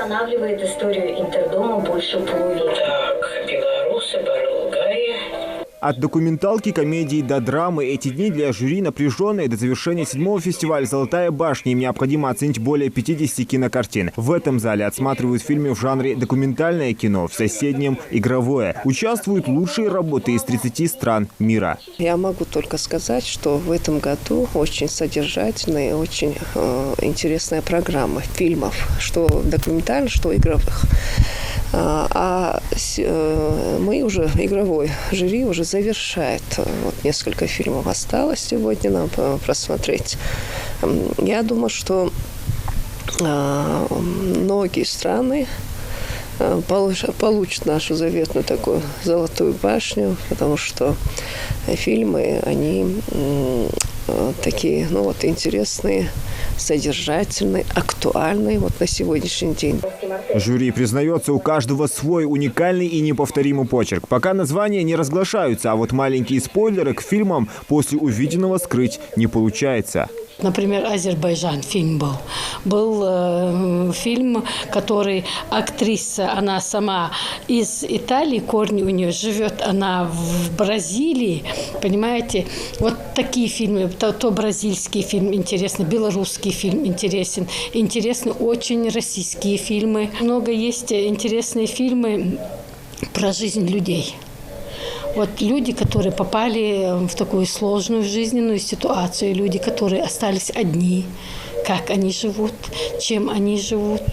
восстанавливает историю интердома больше полувека. Так, белорусы, Болгария. От документалки, комедии до драмы эти дни для жюри напряженные. До завершения 7-го фестиваля «Золотая башня» им необходимо оценить более 50 кинокартин. В этом зале отсматривают фильмы в жанре документальное кино, в соседнем – игровое. Участвуют лучшие работы из 30 стран мира. Я могу только сказать, что в этом году очень содержательная и очень интересная программа фильмов, что документальных, что игровых. Мы уже, игровой жюри уже завершает. Вот несколько фильмов осталось сегодня нам просмотреть. Я думаю, что многие страны получат нашу заветную такую золотую башню, потому что фильмы, они такие, интересные, содержательные, актуальные на сегодняшний день. Жюри признается, у каждого свой уникальный и неповторимый почерк. Пока названия не разглашаются, а вот маленькие спойлеры к фильмам после увиденного скрыть не получается. Например, «Азербайджан» фильм был. Был фильм, который актриса, она сама из Италии, корни у нее, живет она в Бразилии. Понимаете, вот такие фильмы, то бразильский фильм интересный, белорусский фильм интересен. Интересны очень российские фильмы. Много есть интересные фильмы про жизнь людей. Вот люди, которые попали в такую сложную жизненную ситуацию, люди, которые остались одни, как они живут, чем они живут,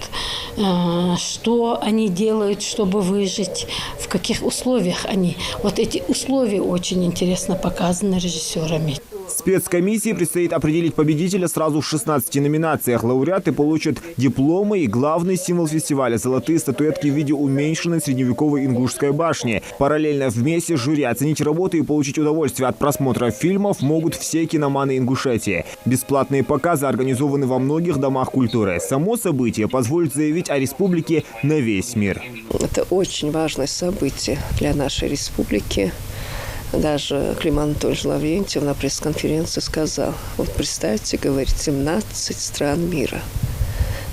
что они делают, чтобы выжить, в каких условиях они. Вот эти условия очень интересно показаны режиссерами. Спецкомиссии предстоит определить победителя сразу в 16 номинациях. Лауреаты получат дипломы и главный символ фестиваля – золотые статуэтки в виде уменьшенной средневековой ингушской башни. Параллельно вместе с жюри оценить работы и получить удовольствие от просмотра фильмов могут все киноманы Ингушетии. Бесплатные показы организованы во многих домах культуры. Само событие позволит заявить о республике на весь мир. Это очень важное событие для нашей республики. Даже Клим Анатольевич Лаврентьев на пресс-конференции сказал, вот представьте, говорит, 17 стран мира.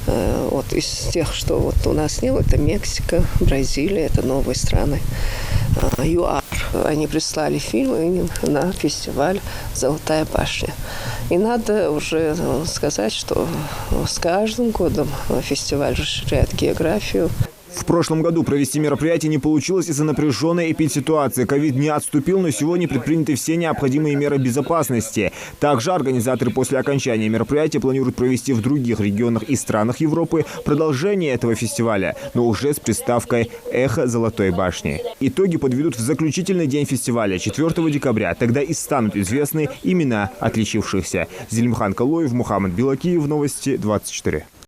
Вот из тех, что вот у нас нет, это Мексика, Бразилия, это новые страны. ЮАР. Они прислали фильмы на фестиваль «Золотая башня». И надо уже сказать, что с каждым годом фестиваль расширяет географию. В прошлом году провести мероприятие не получилось из-за напряженной эпидситуации. Ковид не отступил, но сегодня предприняты все необходимые меры безопасности. Также организаторы после окончания мероприятия планируют провести в других регионах и странах Европы продолжение этого фестиваля, но уже с приставкой «Эхо Золотой башни». Итоги подведут в заключительный день фестиваля 4 декабря. Тогда и станут известны имена отличившихся. Зелимхан Калоев, Мухаммад Белакиев, Новости 24.